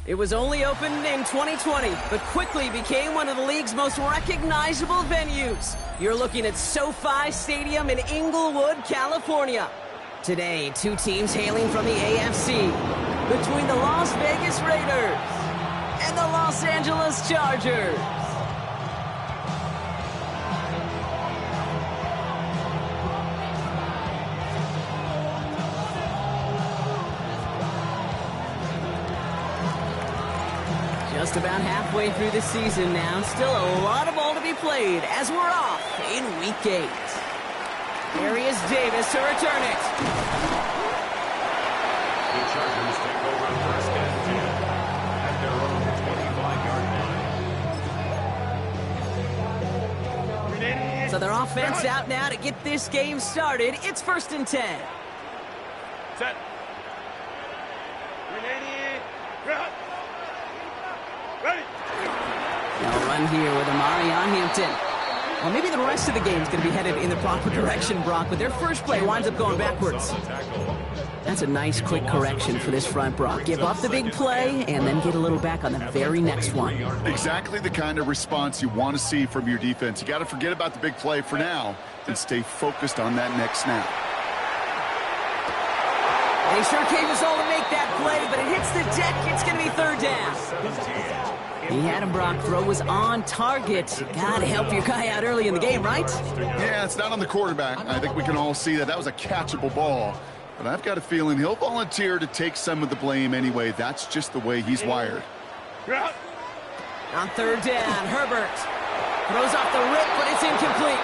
It was only opened in 2020, but quickly became one of the league's most recognizable venues. You're looking at SoFi Stadium in Inglewood, California. Today, two teams hailing from the AFC, between the Las Vegas Raiders and the Los Angeles Chargers. Just about halfway through the season now. Still a lot of ball to be played as we're off in Week 8. Here is Davis to return it. The Chargers take over first and 10 at their own 25-yard line. So their offense out now to get this game started. It's first and 10. Set. Ready. They'll run here with Amarion Hampton. Well, maybe the rest of the game is going to be headed in the proper direction, Brock, but their first play winds up going backwards. That's a nice, quick correction for this front, Brock. Give up the big play and then get a little back on the very next one. Exactly the kind of response you want to see from your defense. You got to forget about the big play for now and stay focused on that next snap. They sure gave us all to make that play, but it hits the deck. It's going to be third down. He had him, Brock. Throw was on target. Got to help your guy out early in the game, right? Yeah, it's not on the quarterback. I think we can all see that was a catchable ball. But I've got a feeling he'll volunteer to take some of the blame anyway. That's just the way he's wired. On third down, Herbert throws off the rip, but it's incomplete.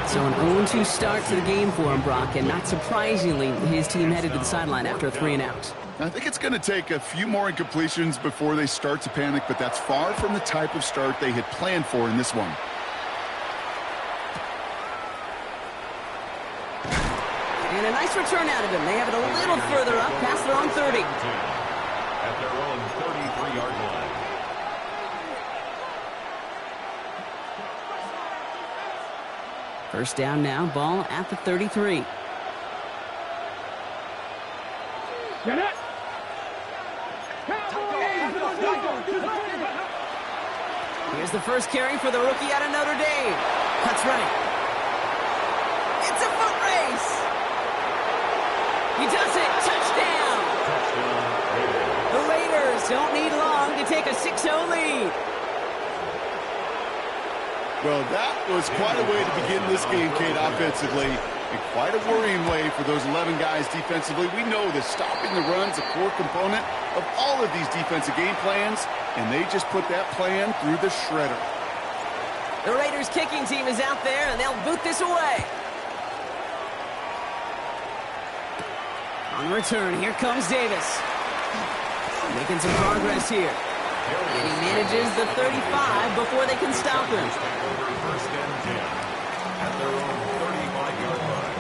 So an 0-2 start to the game for him, Brock, and not surprisingly, his team headed to the sideline after a 3-and-out. I think it's going to take a few more incompletions before they start to panic, but that's far from the type of start they had planned for in this one. And a nice return out of him. They have it a little further up, past their own 30. At their own 33-yard line. First down now, ball at the 33. Here's the first carry for the rookie out of Notre Dame. Cuts right. It's a foot race. He does it. Touchdown. The Raiders don't need long to take a 6-0 lead. Well, that was quite a way to begin this game, Kate, offensively. And quite a worrying way for those 11 guys defensively. We know that stopping the run is a core component of all of these defensive game plans, and they just put that plan through the shredder. The Raiders kicking team is out there, and they'll boot this away. On the return, here comes Davis. Making some progress here. And he manages the 35 before they can stop him. First and 10 at their own 35-yard line.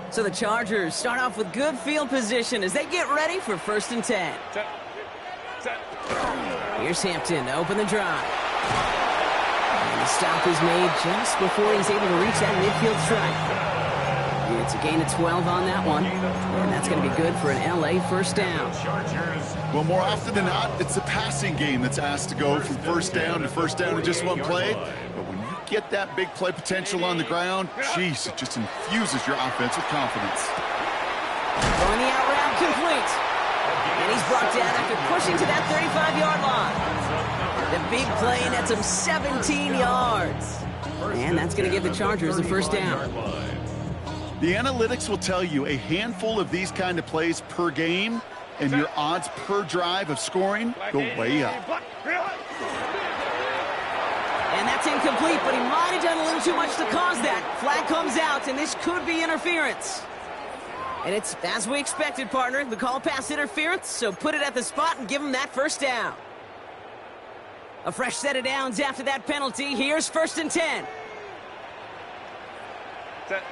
So the Chargers start off with good field position as they get ready for first and 10. Here's Hampton to open the drive. And the stop is made just before he's able to reach that midfield strike. It's a gain of 12 on that one, and that's going to be good for an LA first down. Well, more often than not, it's the passing game that's asked to go from first down in just one play. But when you get that big play potential on the ground, geez, it just infuses your offense with confidence. Throwing the out route complete. And he's brought down after pushing to that 35-yard line. The big play nets him 17 yards. And that's going to give the Chargers the first down. The analytics will tell you a handful of these kind of plays per game, and your odds per drive of scoring go way up. And that's incomplete, but he might have done a little too much to cause that. Flag comes out, and this could be interference. And it's as we expected, partner. The call pass interference, so put it at the spot and give him that first down. A fresh set of downs after that penalty. Here's first and 10. Set.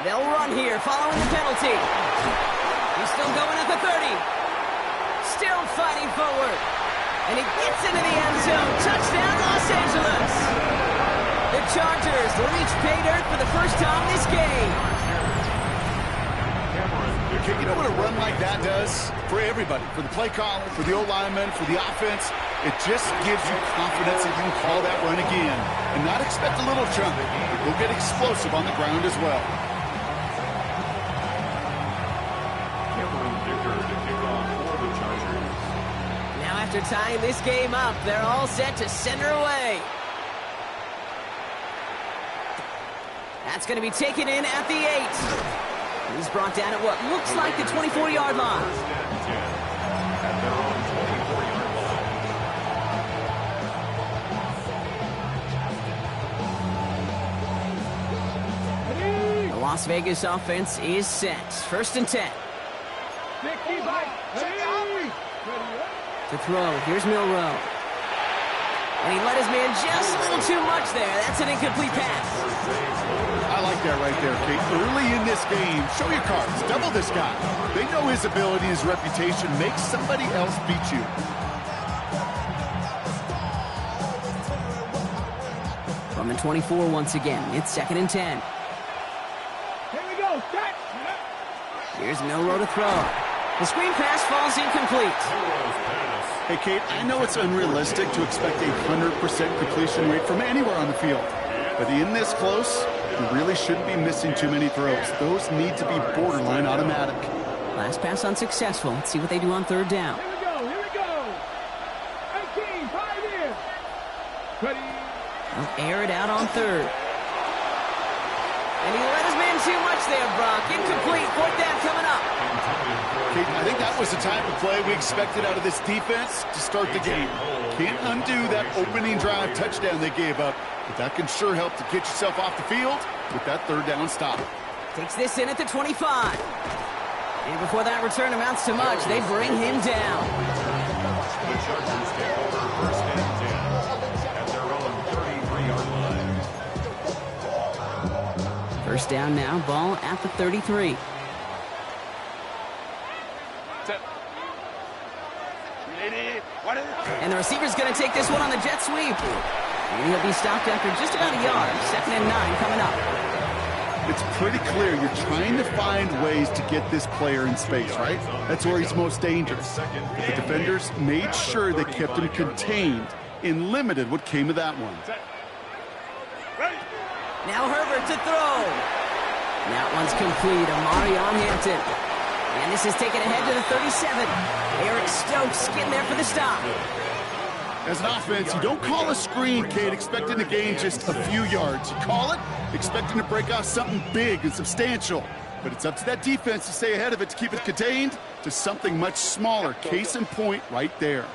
They'll run here following the penalty. He's still going at the 30. Still fighting forward. And he gets into the end zone. Touchdown, Los Angeles. The Chargers reach pay dirt for the first time this game. Okay, you know what a run like that does? For everybody, for the play caller, for the O-lineman, for the offense, it just gives you confidence that you can call that run again and not expect a little chunk. You'll get explosive on the ground as well. Cameron Dicker to kick off for the Chargers. Now after tying this game up, they're all set to send her away. That's going to be taken in at the 8. He's brought down at what looks like the 24-yard line. First and 10 at their own 24-yard line. The Las Vegas offense is set. First and 10. To throw, here's Milroe. And he let his man just a little too much there. That's an incomplete pass. I like that right there, Kate. Early in this game, show your cards. Double this guy. They know his ability, his reputation. Make somebody else beat you. From the 24 once again. It's second and 10. Here we go. Set. Here's Milroe to throw. The screen pass falls incomplete. Hey, Kate, I know it's unrealistic to expect a 100% completion rate from anywhere on the field. But in this close, you really shouldn't be missing too many throws. Those need to be borderline automatic. Last pass unsuccessful. Let's see what they do on third down. Here we go. Here we go. 18, 5 in. Ready. They'll air it out on third. And he let his man too much there, Brock. Incomplete. Fourth down coming up. Kate, I think that was the type of play we expected out of this defense to start the game. Can't undo that opening drive touchdown they gave up, but that can sure help to get yourself off the field with that third down stop. Takes this in at the 25. And before that return amounts to much, they bring him down. The Chargers take over first and 10 at their own 33-yard line. First down now, ball at the 33. And the receiver's going to take this one on the jet sweep. And he'll be stopped after just about a yard. Second and 9 coming up. It's pretty clear you're trying to find ways to get this player in space, right? That's where he's most dangerous. But the defenders made sure they kept him contained and limited what came of that one. Now Herbert to throw. That one's complete. Amarion Hampton. And this is taken ahead to the 37. Eric Stokes getting there for the stop. As an offense, you don't call a screen, Kate, expecting to gain just a few yards. You call it expecting to break off something big and substantial. But it's up to that defense to stay ahead of it to keep it contained to something much smaller. Case in point right there.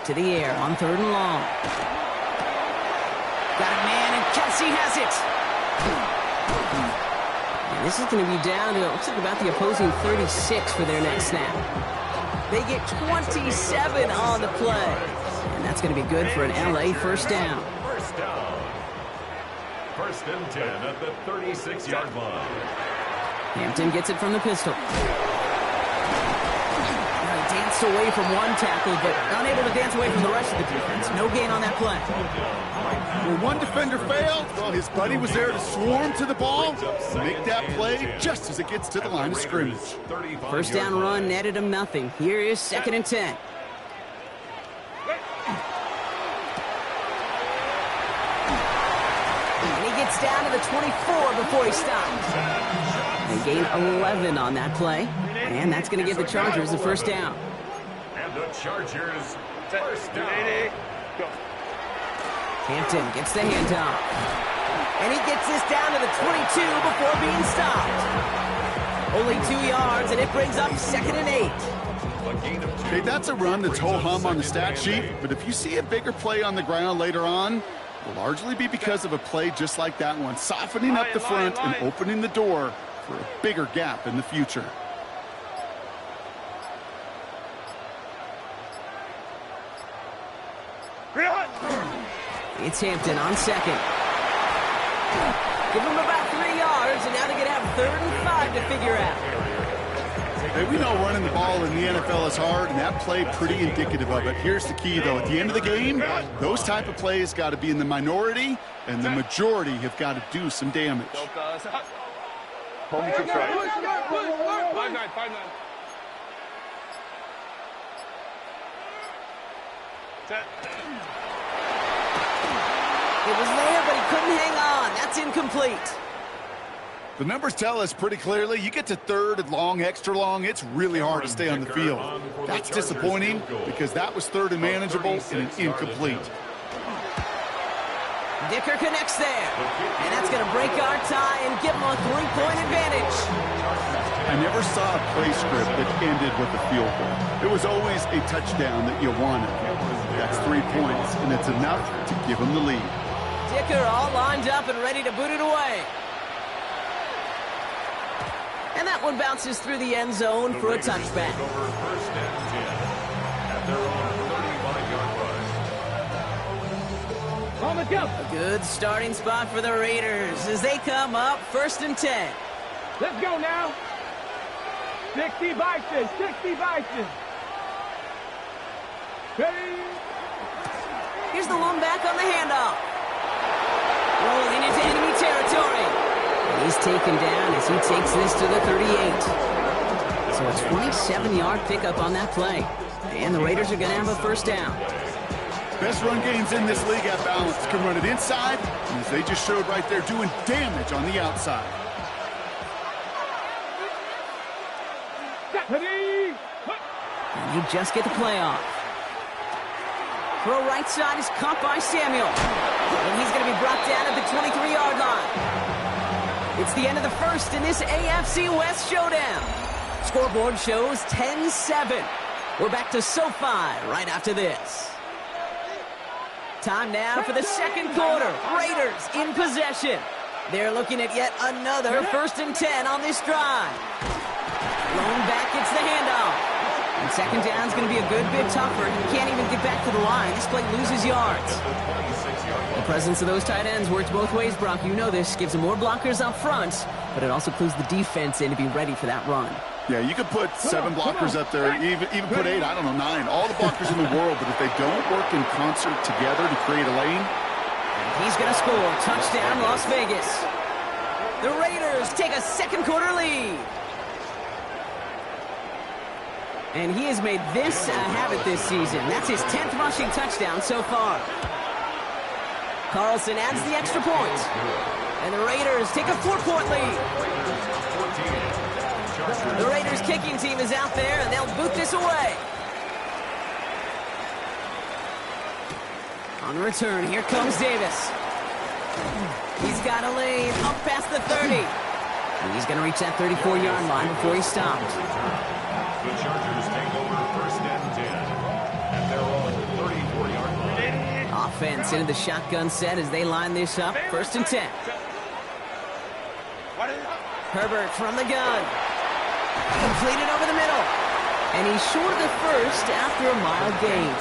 To the air on third and long. Got a man, and Kelsey has it. And this is going to be down to, it looks like about the opposing 36 for their next snap. They get 27 on the play. And that's going to be good for an LA first down. First down. First and 10 at the 36-yard line. Hampton gets it from the pistol. He danced away from one tackle, but unable to dance away from the rest of the defense. No gain on that play. When one defender failed, well, his buddy was there to swarm to the ball and make that play just as it gets to the line of scrimmage. First down run netted him nothing. Here is second and 10. And he gets down to the 24 before he stops. They gain 11 on that play, and that's going to give the Chargers the first down. And the Chargers first down. Hampton gets the handoff. And he gets this down to the 22 before being stopped. Only 2 yards, and it brings up second and 8. Okay, that's a run that's ho-hum on the stat sheet, but if you see a bigger play on the ground later on, it'll largely be because of a play just like that one, softening up the front and opening the door for a bigger gap in the future. It's Hampton on second. Give him about 3 yards, and now they're going to have third and 5 to figure out. Hey, we know running the ball in the NFL is hard, and that play pretty indicative of it. Here's the key, though. At the end of the game, those type of plays got to be in the minority, and the majority have got to do some damage. Home to try. 5-9, 5-9. It was there, but he couldn't hang on. That's incomplete. The numbers tell us pretty clearly, you get to third and long, extra long, it's really hard to stay on the field. That's disappointing because that was third and manageable and an incomplete. Dicker connects there, and that's going to break our tie and give him a 3-point advantage. I never saw a play script that ended with a field goal. It was always a touchdown that you wanted. That's 3 points, and it's enough to give him the lead. Dicker all lined up and ready to boot it away. And that one bounces through the end zone for a touchback. Over first and 10 at their own 35-yard line. On the go. A good starting spot for the Raiders as they come up first and 10. Let's go now. 60 Bison. 60 Bison. Hey. Here's the one back on the handoff. Rolling into enemy territory. And he's taken down as he takes this to the 38. So a 27-yard pickup on that play. And the Raiders are going to have a first down. Best run games in this league at balance. Can run it inside, and as they just showed right there, doing damage on the outside. Ready. And they just get the play off. Throw right side is caught by Samuel. And he's going to be brought down at the 23-yard line. It's the end of the first in this AFC West showdown. Scoreboard shows 10-7. We're back to SoFi right after this. Time now for the second quarter. Raiders in possession. They're looking at yet another first and 10 on this drive. Thrown back, it's the handoff. And second down's going to be a good bit tougher. He can't even get back to the line. This play loses yards. The presence of those tight ends works both ways, Brock. You know this. Gives them more blockers up front, but it also clues the defense in to be ready for that run. Yeah, you could put 7 blockers up there, even put 8, I don't know, 9. All the blockers in the world, but if they don't work in concert together to create a lane. And he's going to score. Touchdown, Las Vegas. The Raiders take a second quarter lead. And he has made this a habit this season. That's his 10th rushing touchdown so far. Carlson adds the extra point. And the Raiders take a 4-point lead. The Raiders kicking team is out there, and they'll boot this away. On the return, here comes Davis. He's got a lane up past the 30. And he's going to reach that 34-yard line before he stopped. The Chargers take over first and 10 at their own 34-yard line. Offense into the shotgun set as they line this up. First and 10. Herbert from the gun. Completed over the middle. And he's short of the first after a mild gain.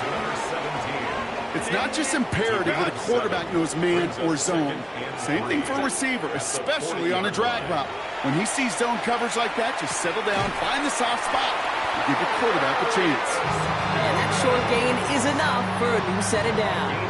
It's not just imperative that a quarterback knows man or zone. Same thing for a receiver, especially on a drag route. When he sees zone coverage like that, just settle down, find the soft spot, and give your quarterback a chance. And that short gain is enough for a new set of downs.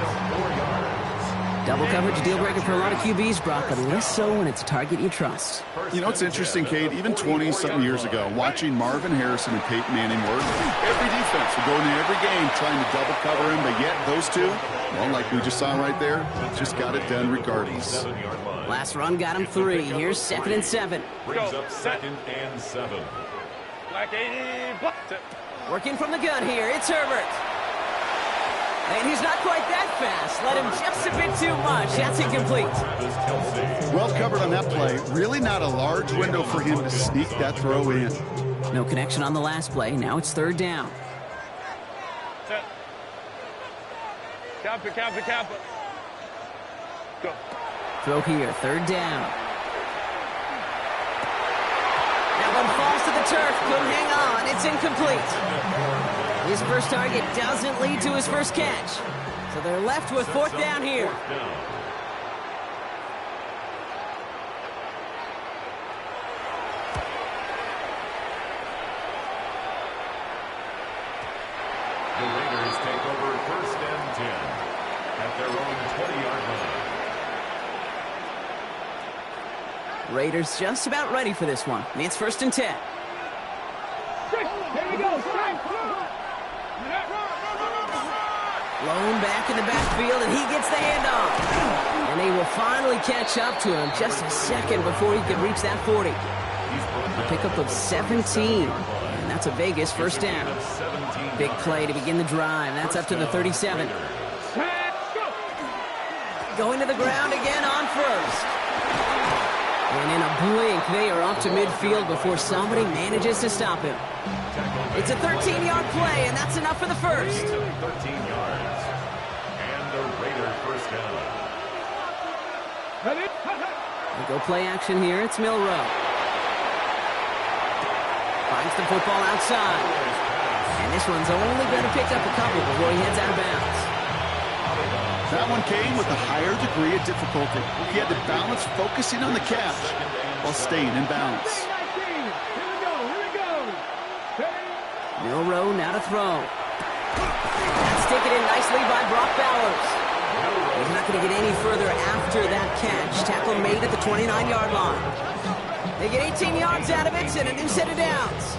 Double coverage deal breaker for a lot of QBs, Brock, but less so when it's a target you trust. You know, it's interesting, Kate, even 20-something years ago, watching Marvin Harrison and Peyton Manning work, every defense would go into every game trying to double cover him, but yet those two, well, like we just saw right there, just got it done regardless. Last run got him 3. Here's 2nd and 7. Brings up 2nd and 7. Black 80. Working from the gun here, it's Herbert. And he's not quite that fast. Let him just a bit too much. That's incomplete. Well covered on that play. Really not a large window for him to sneak that throw in. No connection on the last play. Now it's 3rd down. Kappa. Go. Throw here, 3rd down. That one falls to the turf. Couldn't hang on. It's incomplete. His first target doesn't lead to his first catch. So they're left with 4th down here. 10 at their own 20-yard line. Raiders just about ready for this one. It's 1st and 10. Here we go. Blown back in the backfield, and he gets the handoff. And they will finally catch up to him just a second before he can reach that 40. A pickup of 17. And that's a Vegas first down. Big play to begin the drive. That's up to the 37. Going to the ground again on first. And in a blink, they are up to midfield before somebody manages to stop him. It's a 13-yard play, and that's enough for the first. 13 yards. And the Raider first down. We go play action here. It's Milroe. Finds the football outside. And this one's only going to pick up a couple before he heads out of bounds. That one came with a higher degree of difficulty. He had to balance focusing on the catch while staying in bounds. Milroe now to throw. That's taken in nicely by Brock Bowers. He's not going to get any further after that catch. Tackle made at the 29-yard line. They get 18 yards out of it and a new set of downs.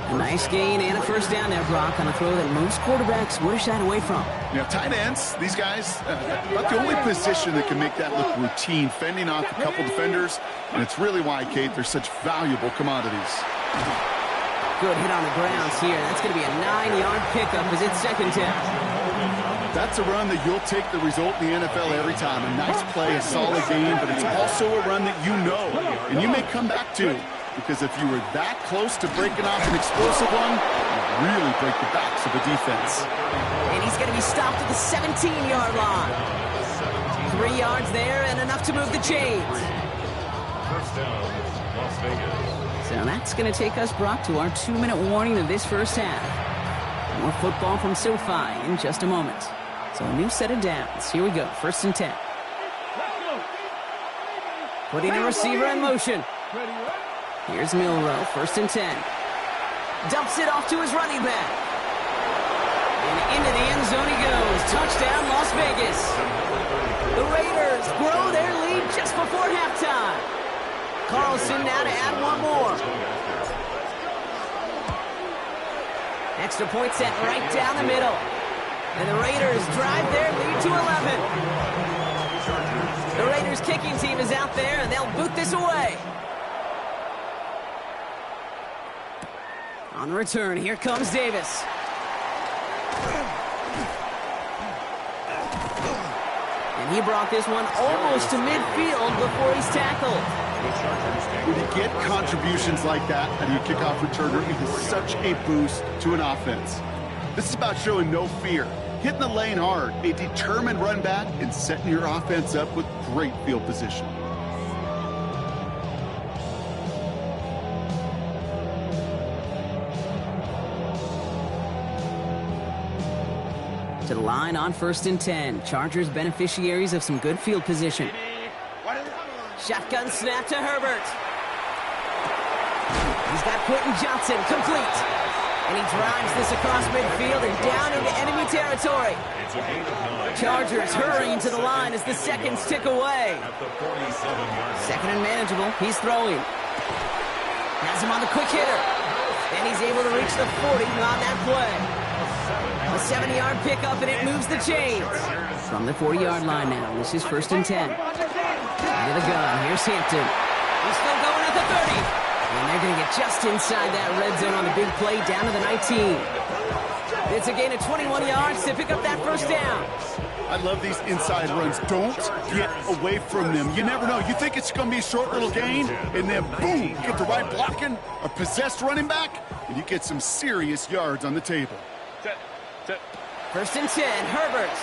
A nice gain and a first down there, Brock, on a throw that most quarterbacks would have shied away from. You know, tight ends, these guys, about the only position that can make that look routine, fending off a couple defenders, and it's really why, Kate, they're such valuable commodities. Good hit on the grounds here. That's going to be a 9-yard pickup as it's 2nd down. That's a run that you'll take the result in the NFL every time. A nice play, a solid game, but it's also a run that you know, and you may come back to, because if you were that close to breaking off an explosive one, you really break the backs of the defense. And he's going to be stopped at the 17-yard line. 3 yards there and enough to move the chains. First down, Las Vegas. So that's going to take us, Brock, to our 2-minute warning of this first half. More football from SoFi in just a moment. So a new set of downs. Here we go, 1st and 10. Putting the receiver in motion. Here's Milroe, 1st and 10. Dumps it off to his running back. And into the end zone he goes. Touchdown, Las Vegas. The Raiders grow their lead just before halftime. Carlson now to add one more. Extra point set right down the middle. And the Raiders drive their lead to 11. The Raiders kicking team is out there, and they'll boot this away. On the return, here comes Davis. And he brought this one almost to midfield before he's tackled. When you get contributions like that out of your kickoff returner, it is such a boost to an offense. This is about showing no fear, hitting the lane hard, a determined run back, and setting your offense up with great field position. To the line on 1st and 10. Chargers beneficiaries of some good field position. Shotgun snap to Herbert. He's got Quentin Johnson complete. And he drives this across midfield and down into enemy territory. Chargers hurrying to the line as the seconds tick away. 2nd and manageable. He's throwing. Has him on the quick hitter. And he's able to reach the 40 on that play. A 7-yard pickup, and it moves the chains. From the 40-yard line now. This is 1st and 10. Into the gun. Here's Hampton. He's still going at the 30. And they're going to get just inside that red zone on the big play down to the 19. It's a gain of 21 yards to pick up that first down. I love these inside runs. Don't get away from them. You never know. You think it's going to be a short little gain, and then boom, you get the right blocking, a possessed running back, and you get some serious yards on the table. 1st and 10, Herbert.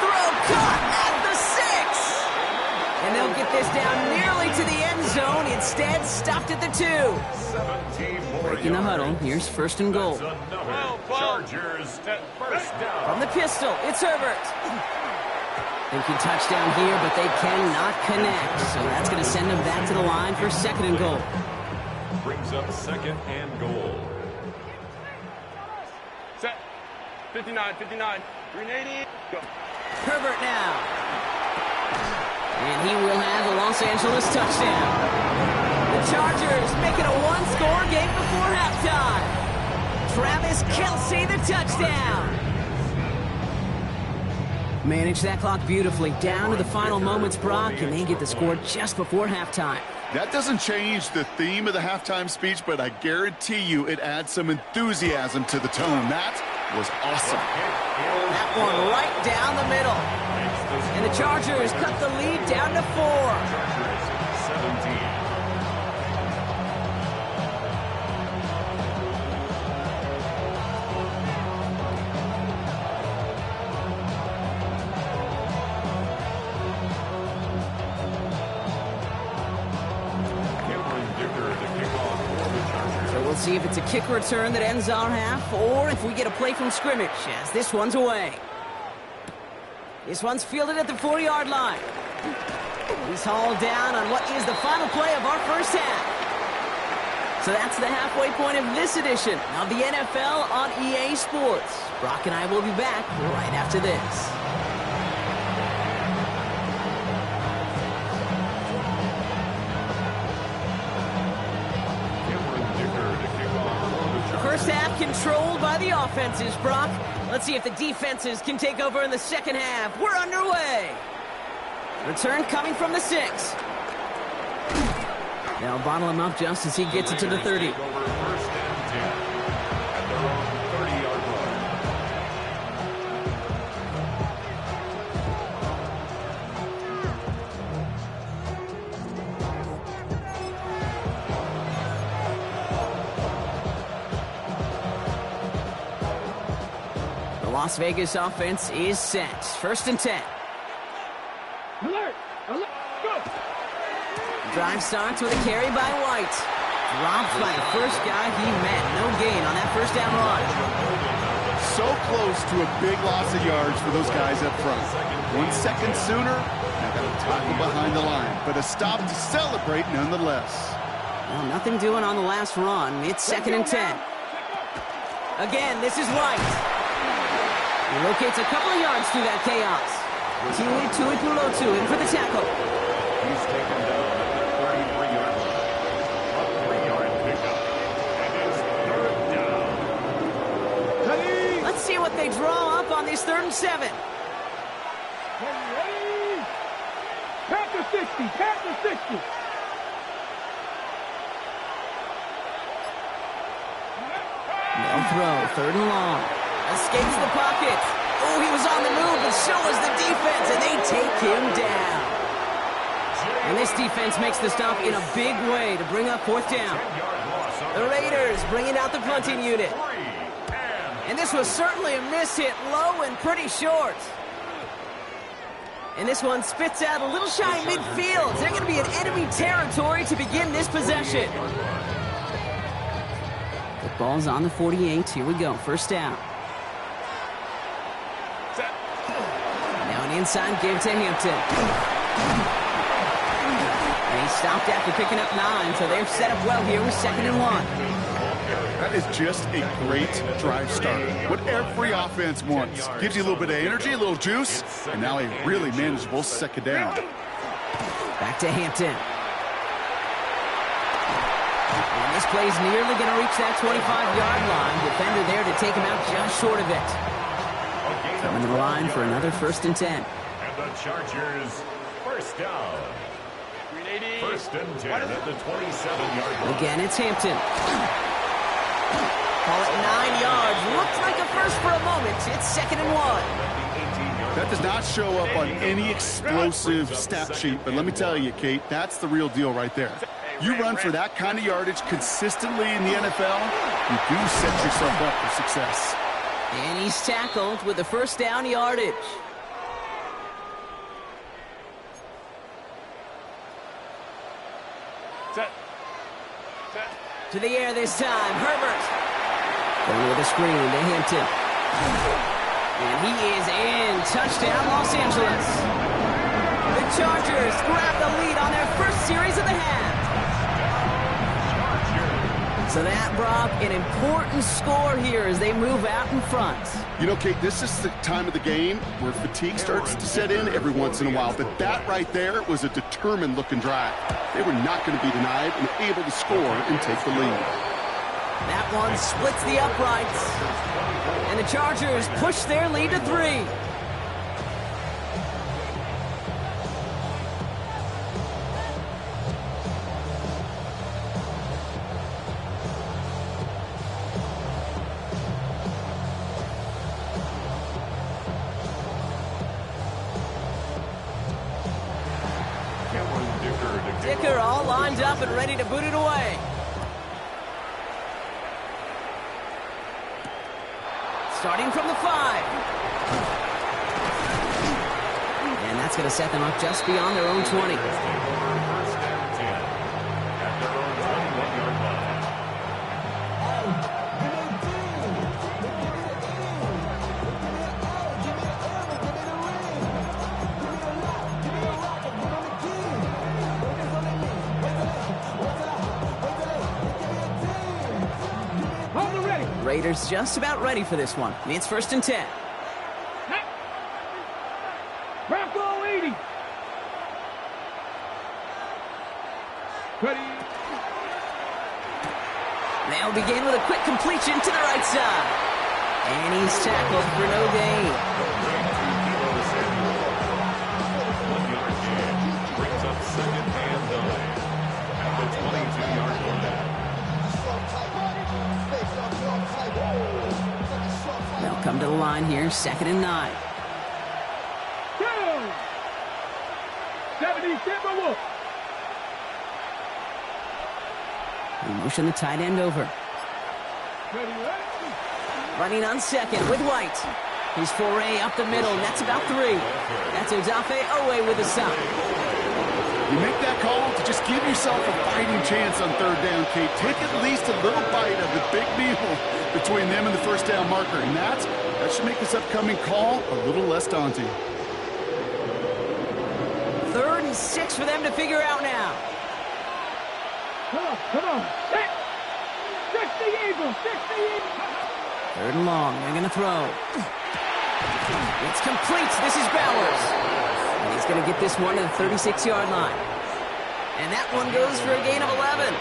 Throw caught at the 6. And they'll get this down nearly to the end zone. Instead, stopped at the 2. Breaking the huddle. Here's 1st and goal. Chargers first down. From the pistol, it's Herbert. Thinking touchdown here, but they cannot connect. So that's going to send them back to the line for 2nd and goal. Brings up 2nd and goal. 59, 59. 380. Go. Herbert now. And he will have the Los Angeles touchdown. The Chargers make it a one-score game before halftime. Travis Kelce, the touchdown. Manage that clock beautifully. Down to the final moments, Brock, and they get the score just before halftime. That doesn't change the theme of the halftime speech, but I guarantee you it adds some enthusiasm to the tone. That was awesome. That one right down the middle. And the Chargers cut the lead down to 4. 17. So we'll see if it's a kick return that ends our half, or if we get a play from scrimmage, as this one's away. This one's fielded at the 40-yard line. He's hauled down on what is the final play of our first half. So that's the halfway point of this edition of the NFL on EA Sports. Brock and I will be back right after this. First half controlled by the offenses, Brock. Let's see if the defenses can take over in the second half. We're underway. Return coming from the 6. They'll bottle him up just as he gets it to the 30. First and 10 at their own 30-yard line. The Las Vegas offense is set. First and 10. Alert! Alert! Go! Drive starts with a carry by White. Dropped by the first guy he met. No gain on that first down run. So close to a big loss of yards for those guys up front. 1 second sooner, and got a tackle behind the line. But a stop to celebrate nonetheless. Well, nothing doing on the last run. It's second and 10. Again, this is White. He locates a couple of yards through that chaos. Tuipulotu in for the tackle. He's taken down at the 33-yard line. A 3-yard pickup. And it's third down. Ready? Let's see what they draw up on this 3rd and 7. Ready? Panther 60! Panther 60! No throw, 3rd and long. Escapes the pocket. Oh, he was on the move, but so was the defense, and they take him down. And this defense makes the stop in a big way to bring up 4th down. 10-yard loss on The Raiders bringing out the punting unit. And this was certainly a miss hit, low and pretty short. And this one spits out a little shy midfield. They're going to be in enemy territory to begin this possession. The ball's on the 48. Here we go. First down. Now an inside give to Hampton. And he stopped after picking up 9, so they're set up well here with 2nd and 1. That is just a great drive start. What every offense wants. Gives you a little bit of energy, a little juice, and now a really manageable second down. Back to Hampton. And this play's nearly going to reach that 25-yard line. Defender there to take him out just short of it. Coming to the line for another 1st and 10. And the Chargers, first down. 380. First and 10 at the 27-yard line. Again, it's Hampton. Call it 9 yards. Looked like a first for a moment. It's 2nd and 1. That does not show up on any explosive stat sheet, but let me tell you, Kate, that's the real deal right there. You run for that kind of yardage consistently in the NFL, you do set yourself up for success. And he's tackled with the first down yardage. Set. Set. To the air this time, Herbert. Going with a screen to Hampton. And he is in. Touchdown, Los Angeles. The Chargers grab the lead on their first series of the half. So that, Brock, an important score here as they move out in front. You know, Kate, this is the time of the game where fatigue starts to set in every once in a while. But that right there was a determined-looking drive. They were not going to be denied and able to score and take the lead. That one splits the uprights. And the Chargers push their lead to 3. Dicker all lined up and ready to boot it away. Starting from the 5. And that's going to set them up just beyond their own 20. First down 10 at their own 21-yard line. Raiders just about ready for this one. It's 1st and 10. Bronco 80. Ready. They'll begin with a quick completion to the right side. And he's tackled for no gain. 1-yard gain brings up 2nd and 9 at the 22-yard line. They'll come to the line here, 2nd and 9. 70 Timberwolves. We motion the tight end over. Ready. Running on 2nd with White. His foray up the middle, and that's about 3. That's Odafe Owe with a stop. You make that call to just give yourself a fighting chance on 3rd down, Kate. Take at least a little bite of the big meal between them and the 1st down marker. And that should make this upcoming call a little less daunting. 3rd and 6 for them to figure out now. Come on. 60 Eagles. 60 Eagles. 3rd and long. They're going to throw. It's complete. This is Bowers. And he's going to get this one to the 36-yard line. And that one goes for a gain of 11.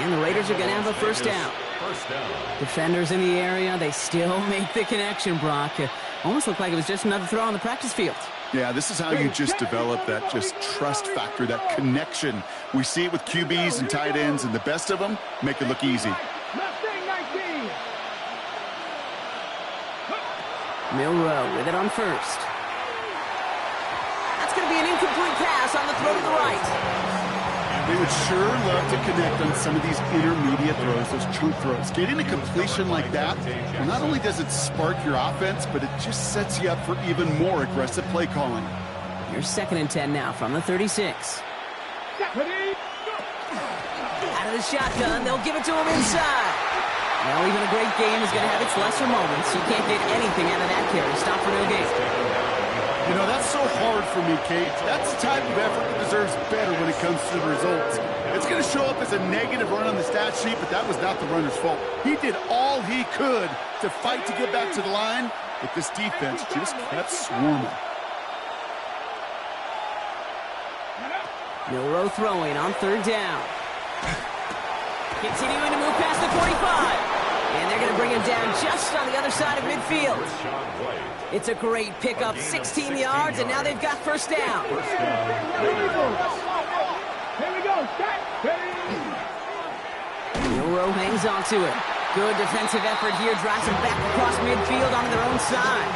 And the Raiders are going to have a 1st down. First down. Defenders in the area, they still make the connection, Brock. It almost looked like it was just another throw on the practice field. Yeah, this is how you just develop that just trust factor, that connection. We see it with QBs and tight ends, and the best of them make it look easy. Mustang 19. Milroe with it on 1st. That's going to be an incomplete pass on the throw to the right. They would sure love to connect on some of these intermediate throws, those chunk throws. Getting a completion like that, well, not only does it spark your offense, but it just sets you up for even more aggressive play calling. Here's 2nd and 10 now from the 36. Out of the shotgun, they'll give it to him inside. Well, even a great game is going to have its lesser moments. You can't get anything out of that carry. Stop for no gain. You know, that's so hard for me, Kate. That's the type of effort that deserves better when it comes to the results. It's going to show up as a negative run on the stat sheet, but that was not the runner's fault. He did all he could to fight to get back to the line, but this defense just kept swarming. Milroe throwing on 3rd down. Continuing to move past the 45. And they're going to bring him down just on the other side of midfield. It's a great pickup, 16 yards, and now they've got 1st down. Here we go. Milroe hangs on to it. Good defensive effort here, drives him back across midfield on their own side.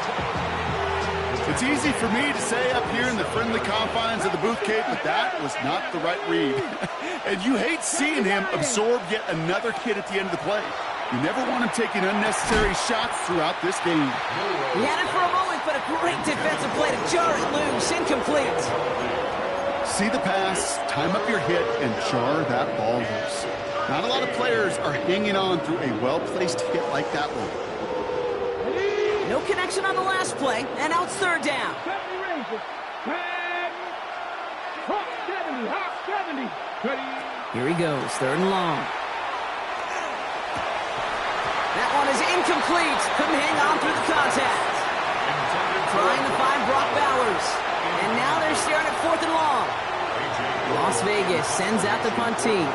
It's easy for me to say up here in the friendly confines of the booth, Kate, but that was not the right read. And you hate seeing him absorb yet another hit at the end of the play. You never want him taking unnecessary shots throughout this game. He had it for a moment, but a great defensive play to jar it loose. Incomplete. See the pass, time up your hit, and jar that ball loose. Not a lot of players are hanging on through a well-placed hit like that one. No connection on the last play, and now it's 3rd down. 70. Here he goes, 3rd and long. incomplete. Couldn't hang on through the contact. Trying to find Brock Bowers. And now they're staring at 4th and long. Las Vegas sends out the punt team.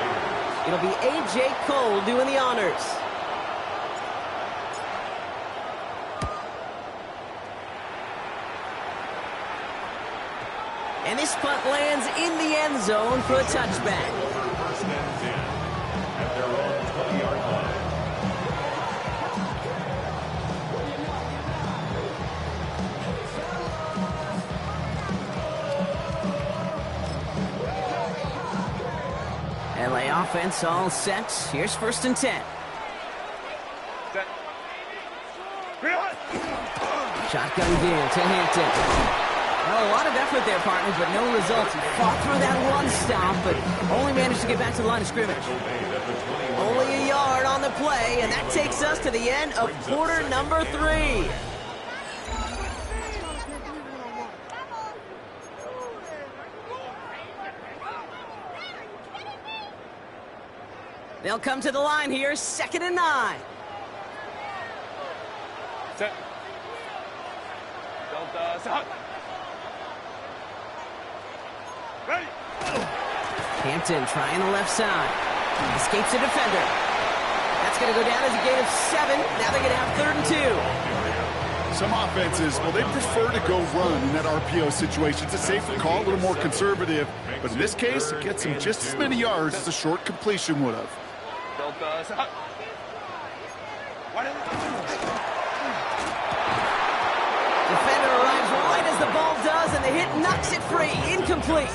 It'll be A.J. Cole doing the honors. And this punt lands in the end zone for a touchback. First and 10 at their own 20-yard line. LA offense all set. Here's 1st and 10. Set. Reload. Shotgun deal to Hampton. Well, a lot of effort there, partners, but no results. He fought through that run stop, but only managed to get back to the line of scrimmage. Only a yard on the play, and that takes us to the end of quarter number 3. They'll come to the line here, 2nd and 9. Set. Delta, set. Ready. Hampton trying the left side. Escapes a defender. That's going to go down as a gain of 7. Now they're going to have 3rd and 2. Some offenses, well, they prefer to go run in that RPO situation. It's a safer call, a little more conservative. But in this case, it gets them just as many yards as a short completion would have. Delta, set. Defender arrives right as the ball does, and the hit knocks it free. Incomplete.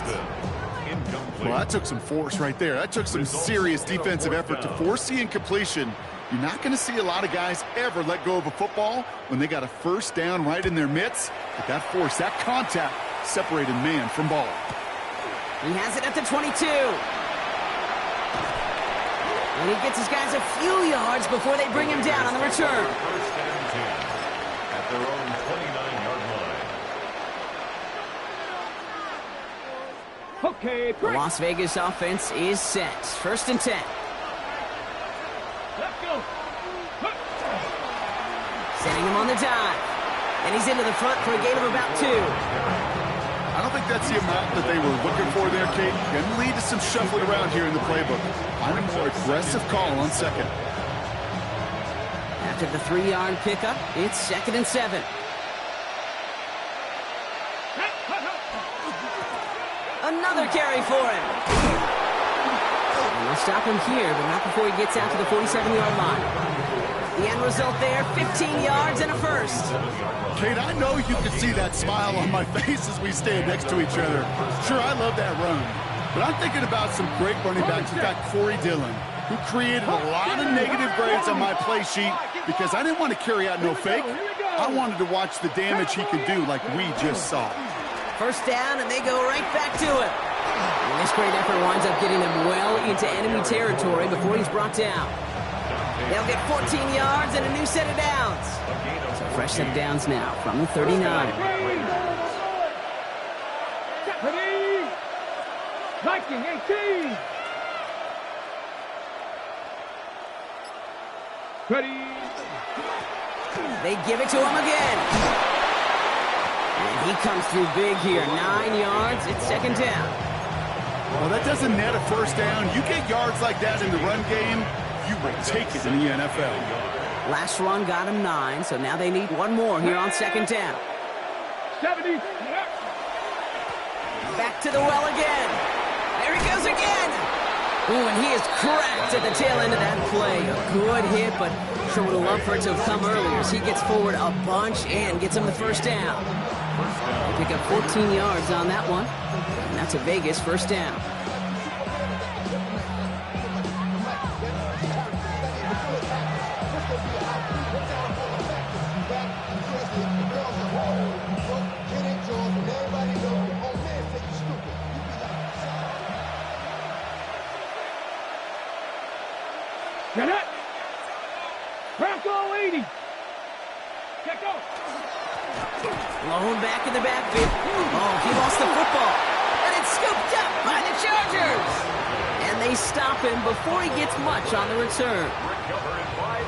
Well, that took some force right there. That took some serious defensive effort to force the incompletion. You're not going to see a lot of guys ever let go of a football when they got a 1st down right in their midst. But that force, that contact, separated man from ball. He has it at the 22. And he gets his guys a few yards before they bring him down on the return. First and 10 at their own 29-yard line. Okay, The Las Vegas offense is set. 1st and 10. let's go. Sending him on the dive. And he's into the front for a gain of about 2. I don't think that's the amount that they were looking for there, Kate. Going to lead to some shuffling around here in the playbook. Find a more aggressive call on 2nd. After the 3-yard pickup, it's 2nd and 7. Another carry for him. And they'll stop him here, but not before he gets out to the 47-yard line. The end result there, 15 yards and a 1st. Kate, I know you can see that smile on my face as we stand next to each other. Sure, I love that run. But I'm thinking about some great running backs. We've got Corey Dillon, who created a lot of negative grades on my play sheet because I didn't want to carry out no fake. I wanted to watch the damage he could do like we just saw. 1st down, and they go right back to it. And this great effort winds up getting them well into enemy territory before he's brought down. They'll get 14 yards and a new set of downs. So fresh set of downs now from the 39. Ready. Viking 18. Ready. They give it to him again. And he comes through big here. 9 yards. It's 2nd down. Well, that doesn't net a 1st down. You get yards like that in the run game, you will take it in the NFL. Last run got him 9, so now they need one more here on 2nd down. 70. Back to the well again. There he goes again. Ooh, and he is cracked at the tail end of that play. A good hit, but sure would have loved for it to have come earlier as he gets forward a bunch and gets him the 1st down. They pick up 14 yards on that one, and that's a Vegas 1st down. Get it. Bronco 80. Get go. Blown back in the backfield. Oh, he lost the football. And it's scooped up by the Chargers. And they They stop him before he gets much on the return.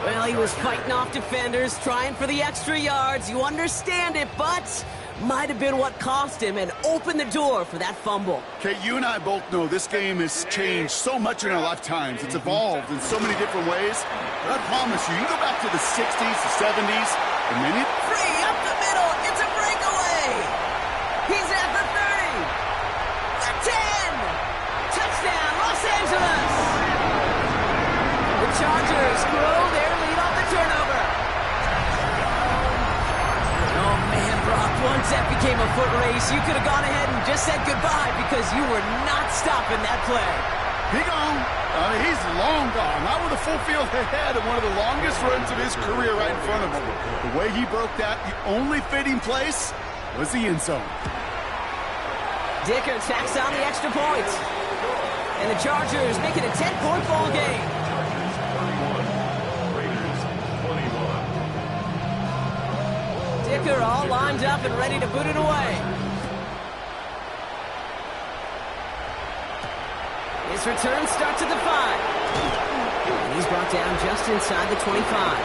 Well, he was fighting off defenders, trying for the extra yards. You understand it, but might have been what cost him and opened the door for that fumble. Okay, you and I both know this game has changed so much in our lifetimes. It's evolved in so many different ways. But I promise you, you go back to the 60s, the 70s, a minute. Free up the middle. It's a breakaway. He's at the 30. The 10. Touchdown, Los Angeles. The Chargers grow their lead off the turnover. Oh, man, Brock, once that became a foot race, you could have gone ahead and just said goodbye because you were not stopping that play. He gone. He's long gone. Not with a full field ahead and one of the longest runs of his career right in front of him. The way he broke that, the only fitting place was the end zone. Dicker tacks on the extra point. And the Chargers make it a 10-point ball game. Dicker all lined up and ready to boot it away. His return starts at the 5. And he's brought down just inside the 25.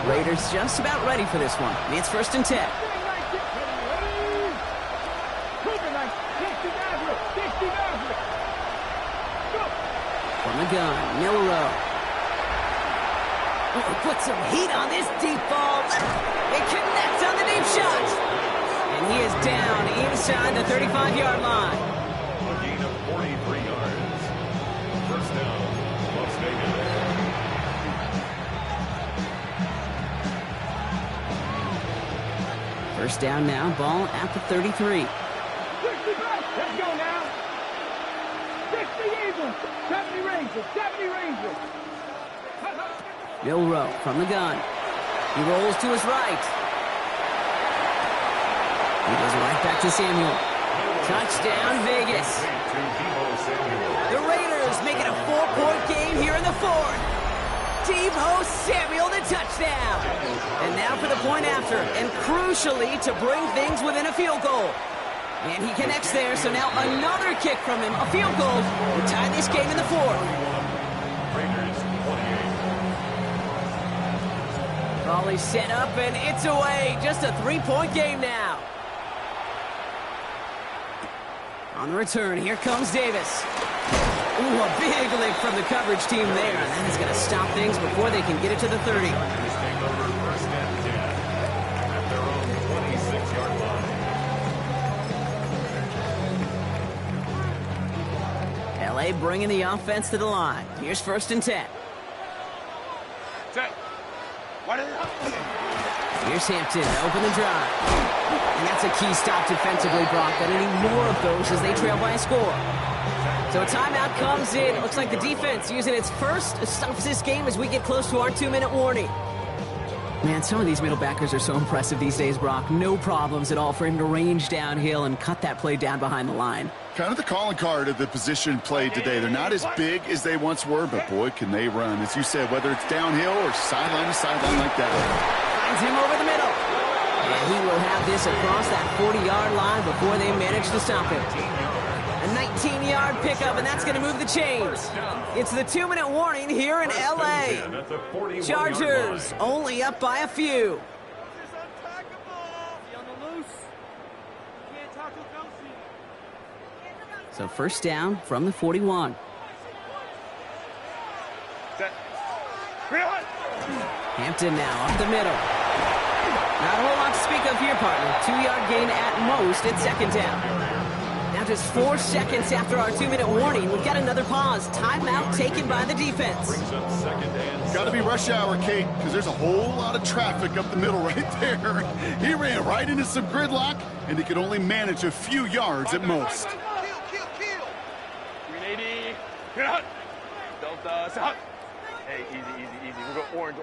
Raiders just about ready for this one. It's 1st and 10. From the gun, Milrow. Oh, put some heat on this deep ball. It connects on the deep shot. And he is down inside the 35-yard line. A gain of 43 yards. First down, Las Vegas. First down now, ball at the 33. 65. Let's go now. 60 Eagles. 70 Rangers. 70 Rangers. Milrow from the gun. He rolls to his right. He goes right back to Samuel. Touchdown, Vegas. The Raiders make it a 4-point game here in the 4th. Deebo Samuel the touchdown. And now for the point after, and crucially to bring things within a field goal. And he connects there, so now another kick from him, a field goal, to tie this game in the 4th. Ball is set up, and it's away. Just a 3-point game now. On the return, here comes Davis. Ooh, a big lift from the coverage team there. And that is going to stop things before they can get it to the 30. LA bringing the offense to the line. Here's 1st and 10. Set. Here's Hampton to open the drive. And that's a key stop defensively, Brock. Got any more of those as they trail by a score. So a timeout comes in. It looks like the defense using its first stops this game as we get close to our 2-minute warning. Man, some of these middle backers are so impressive these days, Brock. No problems at all for him to range downhill and cut that play down behind the line. Kind of the calling card of the position played today. They're not as big as they once were, but boy, can they run. As you said, whether it's downhill or sideline to sideline like that. Finds him over the middle. And he will have this across that 40-yard line before they manage to stop him. A 19-yard pickup, and that's going to move the chains. It's the 2-minute warning here in L.A. Chargers only up by a few. So first down from the 41. Set. Hampton now up the middle. Not a whole lot to speak of here, partner. 2-yard gain at most at 2nd down. Now just 4 seconds after our 2-minute warning, we've got another pause. Timeout taken by the defense. Got to be rush hour, Kate, because there's a whole lot of traffic up the middle right there. He ran right into some gridlock, and he could only manage a few yards at most. 380. Delta. Set. Hey, easy. We'll go orange.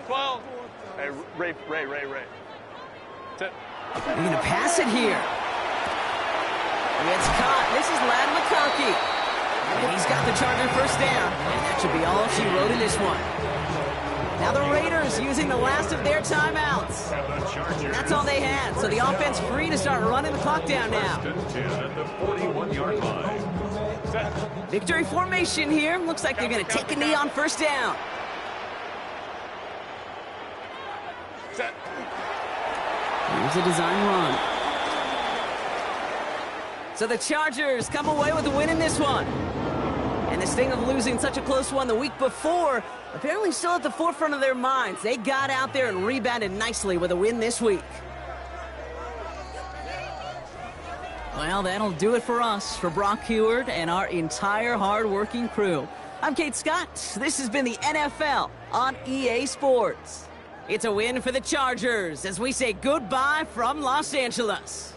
12. Hey, Ray. Set. They're going to pass it here. It's caught. This is Ladd McConkey. And he's got the Charger first down. And that should be all she wrote in this one. Now the Raiders using the last of their timeouts. That's all they had. So the offense free to start running the clock down now. First and 10 at the 41-yard line. Set. Victory formation here. Looks like they're going to take a knee on first down. Set. Here's a design run. So the Chargers come away with a win in this one. And the sting of losing such a close one the week before, apparently still at the forefront of their minds. They got out there and rebounded nicely with a win this week. Well, that'll do it for us, for Brock Huard and our entire hard-working crew. I'm Kate Scott. This has been the NFL on EA Sports. It's a win for the Chargers as we say goodbye from Los Angeles.